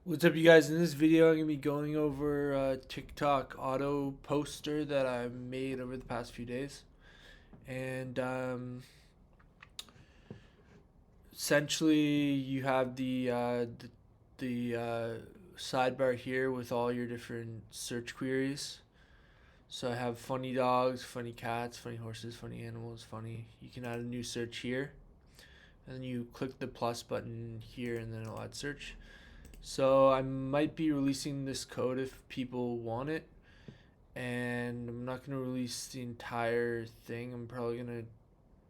What's up, you guys? In this video, I'm going to be going over a TikTok auto poster that I made over the past few days. And essentially, you have the sidebar here with all your different search queries. So I have funny dogs, funny cats, funny horses, funny animals, funny. You can add a new search here. And then you click the plus button here, and then it'll add search. So I might be releasing this code if people want it, and I'm not going to release the entire thing. I'm probably going to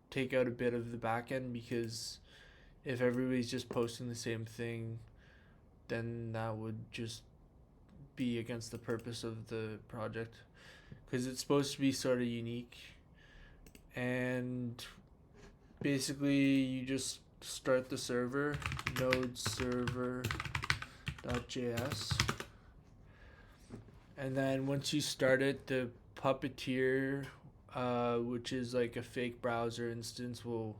take out a bit of the back end, because if everybody's just posting the same thing, then that would just be against the purpose of the project, because it's supposed to be sort of unique. And basically you just start the server, node server.js, and then once you start it, the Puppeteer, which is like a fake browser instance, will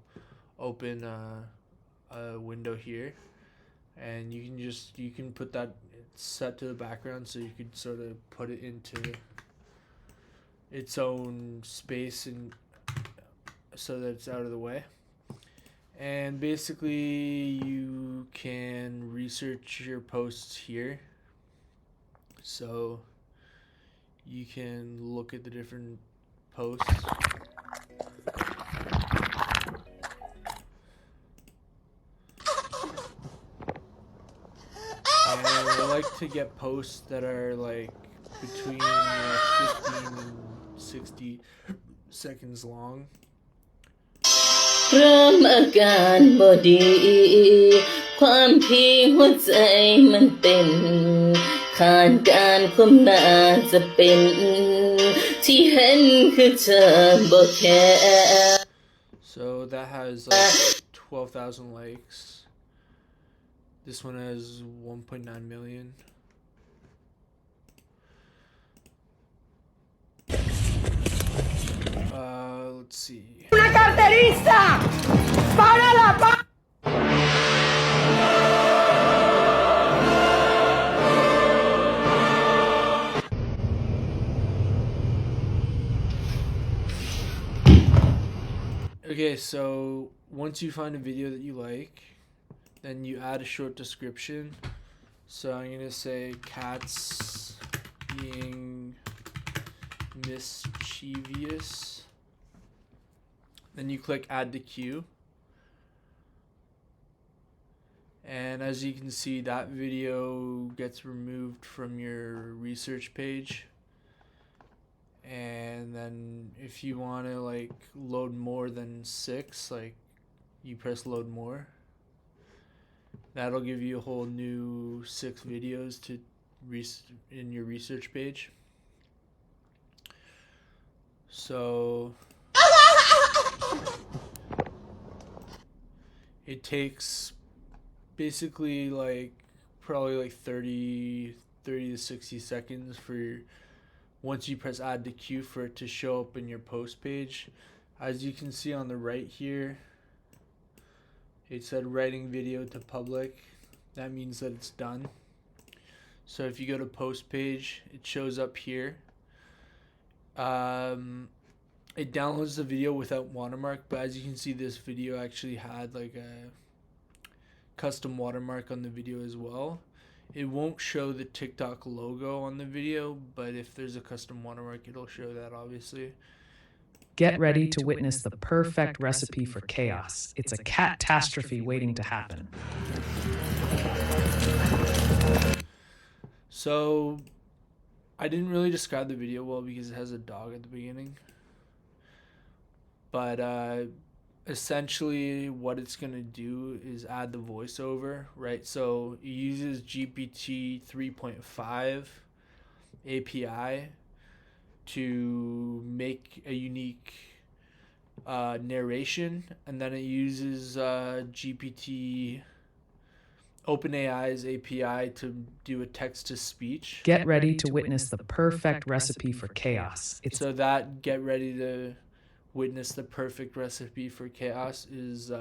open a window here, and you can put that set to the background, so you could sort of put it into its own space and so that it's out of the way. And basically you can research your posts here, so you can look at the different posts. And I like to get posts that are like between 15 and 60 seconds long. เริ่มอาการบ่ดีความที่หัวใจมันเต้นขาดการความน่าจะเป็นที่เห็นคือเธอบ่แค่ So that has like 12,000 likes. This one has 1.9 million. Let's see. ¡Una carterista! ¡Párala! Okay, so once you find a video that you like, then you add a short description. So I'm gonna say cats being mischievous. Then you click add to queue. And as you can see, that video gets removed from your research page. And then if you want to like load more than 6, like you press load more. That'll give you a whole new 6 videos to in your research page. So it takes basically like probably like 30 to 60 seconds for once you press add to queue for it to show up in your post page. As you can see on the right here, it said writing video to public. That means that it's done. So if you go to post page, it shows up here. It downloads the video without watermark, but as you can see, this video actually had like a custom watermark on the video as well. It won't show the TikTok logo on the video, but if there's a custom watermark, it'll show that, obviously. Get ready to witness the perfect recipe for chaos. It's a catastrophe waiting to happen. So I didn't really describe the video well because it has a dog at the beginning. But essentially what it's going to do is add the voiceover, right? So it uses GPT 3.5 API to make a unique narration, and then it uses GPT OpenAI's API to do a text-to-speech. Get ready to witness the perfect recipe for chaos. So that get ready to witness the perfect recipe for chaos is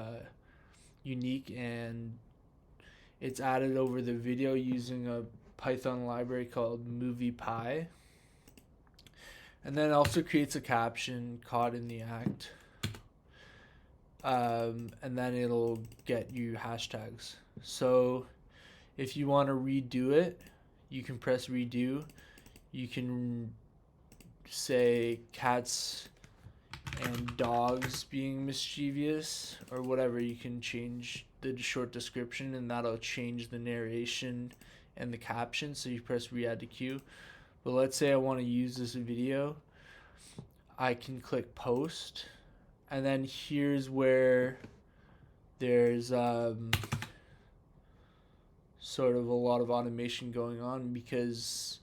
unique, and it's added over the video using a Python library called MoviePy. And then it also creates a caption, caught in the act. And then it'll get you hashtags. So if you want to redo it, you can press redo. You can say cats and dogs being mischievous or whatever. You can change the short description, and that'll change the narration and the caption. So you press re-add to queue. But let's say I want to use this video. I can click post, and then here's where there's sort of a lot of automation going on, because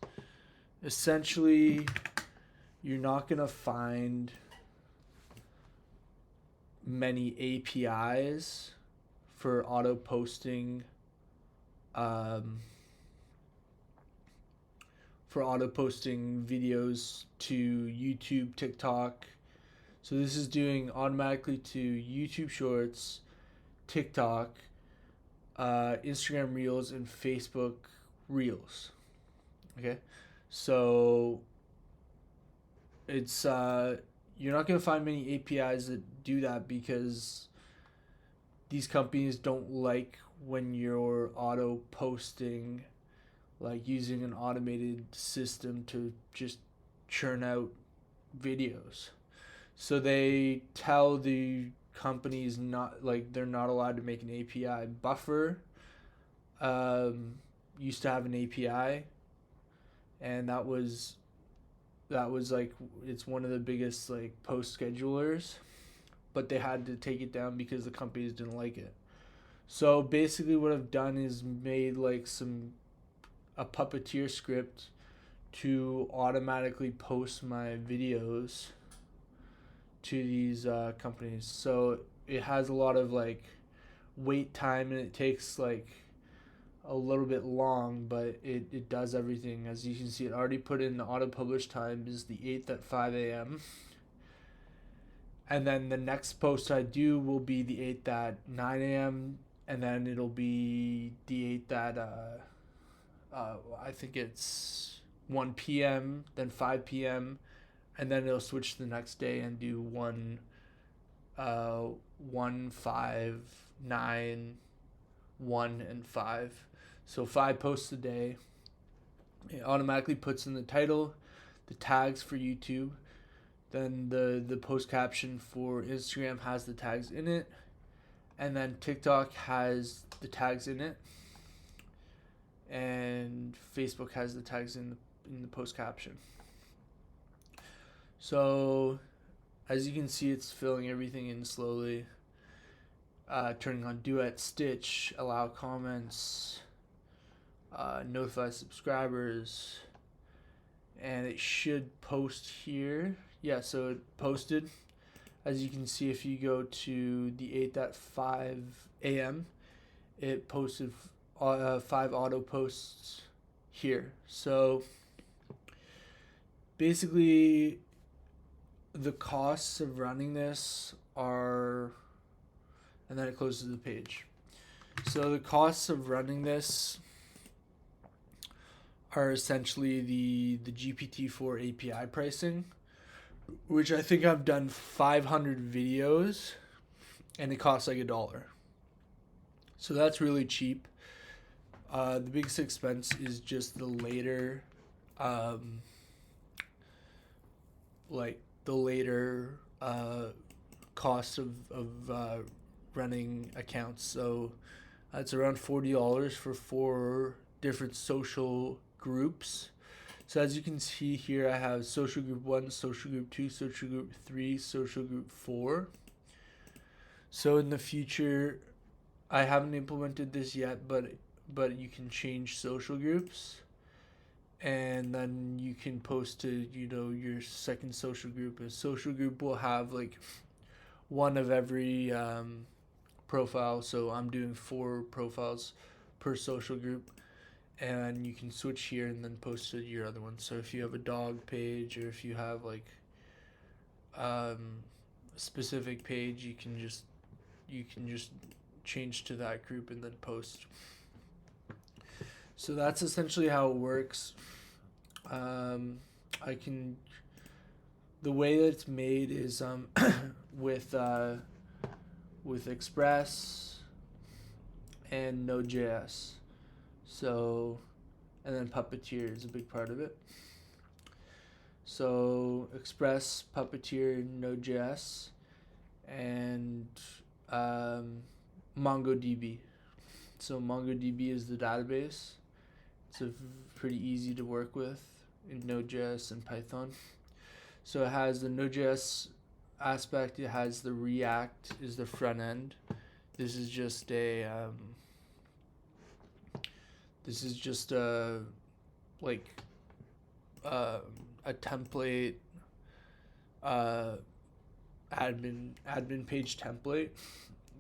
essentially you're not going to find many APIs for auto posting videos to YouTube, TikTok. So this is doing automatically to YouTube Shorts, TikTok, Instagram Reels, and Facebook Reels. Okay, so it's you're not going to find many APIs that do that, because these companies don't like when you're auto posting, like using an automated system to just churn out videos. So they tell the companies not, like, they're not allowed to make an API. Buffer used to have an API, and that was like, it's one of the biggest like post schedulers, but they had to take it down because the companies didn't like it. So basically what I've done is made like a puppeteer script to automatically post my videos to these companies. So it has a lot of like wait time, and it takes like a little bit long, but it does everything. As you can see, it already put in the auto publish time is the 8th at 5 a.m. And then the next post I do will be the 8th at 9 a.m. And then it'll be the 8th at I think it's 1 p.m., then 5 p.m., and then it'll switch the next day and do 1, 5, 9, 1, and 5. So 5 posts a day. It automatically puts in the title, the tags for YouTube, then the post caption for Instagram has the tags in it, and then TikTok has the tags in it, and Facebook has the tags in the post caption. So as you can see, it's filling everything in slowly. Turning on duet, stitch, allow comments, notify subscribers, and it should post here. Yeah, so it posted. As you can see, if you go to the 8th at 5 a.m., it posted 5 auto posts here. So basically the costs of running this are, and then it closes the page. So the costs of running this are essentially the GPT-4 API pricing, which I think I've done 500 videos, and it costs like $1. So that's really cheap. The biggest expense is just the later, cost of running accounts. So it's around $40 for 4 different social groups. So as you can see here, I have social group 1, social group 2, social group 3, social group 4. So in the future, I haven't implemented this yet, but you can change social groups, and then you can post to, your second social group. A social group will have like one of every profile. So I'm doing 4 profiles per social group, and you can switch here and then post to your other one. So if you have a dog page, or if you have like a specific page, you can just change to that group and then post. So that's essentially how it works. I can, the way that it's made is with Express and Node.js. So, and then Puppeteer is a big part of it. So Express, Puppeteer, Node.js, and MongoDB. So MongoDB is the database. It's pretty easy to work with in Node.js and Python. So it has the Node.js aspect. It has the React is the front end. This is just a like a template admin page template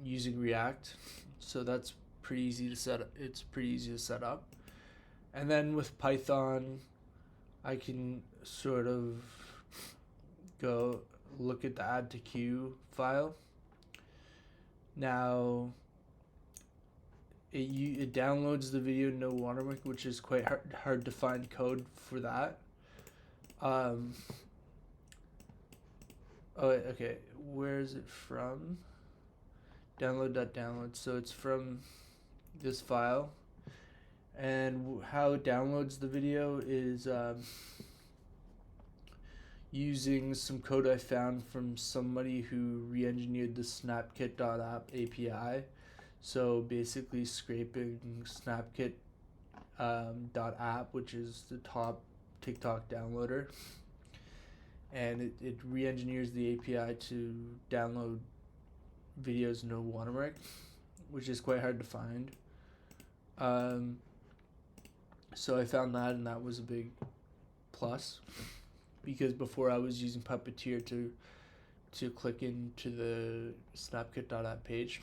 using React. So that's pretty easy to set up. It's pretty easy to set up. And then with Python, I can sort of go look at the add to queue file. Now it downloads the video no watermark, which is quite hard to find code for that. Oh, okay. Where is it from? Download.download. So it's from this file. And how it downloads the video is using some code I found from somebody who re-engineered the snapkit.app API. So basically scraping snapkit.app, which is the top TikTok downloader, and it re-engineers the API to download videos no watermark, which is quite hard to find. So I found that, and that was a big plus, because before I was using Puppeteer to click into the snapkit.app page.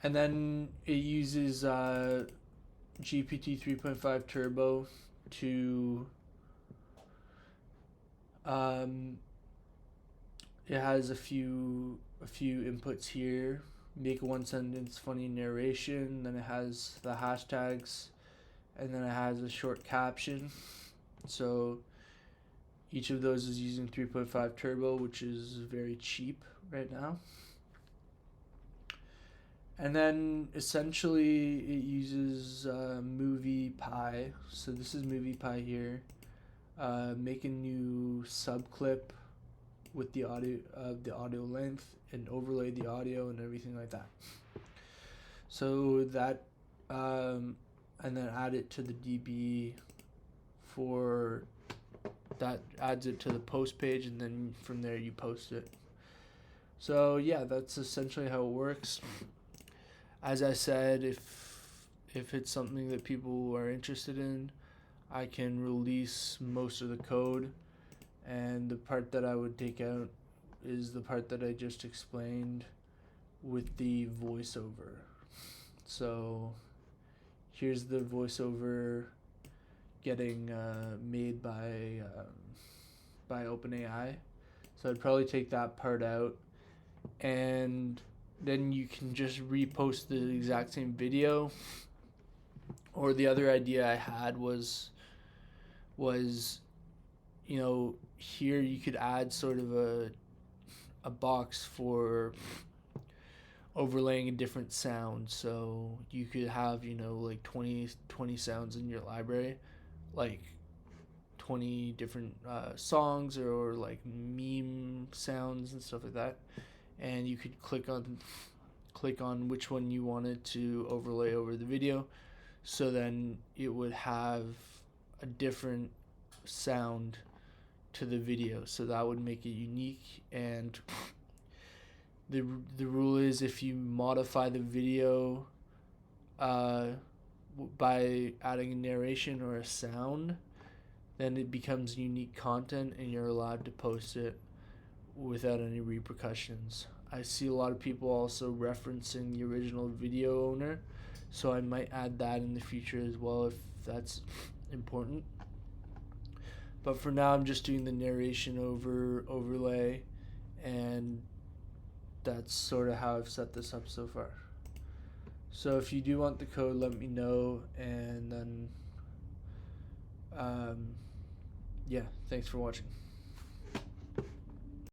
And then it uses GPT 3.5 Turbo to it has a few inputs here. Make one sentence funny narration, then it has the hashtags, and then it has a short caption. So each of those is using 3.5 Turbo, which is very cheap right now. And then essentially it uses MoviePy. So this is MoviePy here. Make a new subclip with the audio length, and overlay the audio and everything like that. So that and then add it to the DB for that, adds it to the post page, and then from there you post it. So yeah, that's essentially how it works. As I said, if it's something that people are interested in, I can release most of the code, and the part that I would take out is the part that I just explained with the voiceover. So here's the voiceover getting made by OpenAI. So I'd probably take that part out, and then you can just repost the exact same video. Or the other idea I had was here you could add sort of a box for overlaying a different sound. So you could have like 20 sounds in your library, like 20 different songs or like meme sounds and stuff like that, and you could click on which one you wanted to overlay over the video, so then it would have a different sound to the video, so that would make it unique. And the rule is, if you modify the video by adding a narration or a sound, then it becomes unique content and you're allowed to post it without any repercussions. I see a lot of people also referencing the original video owner, so I might add that in the future as well if that's important. But for now, I'm just doing the narration overlay, and that's sort of how I've set this up so far. So if you do want the code, let me know, and then yeah, thanks for watching.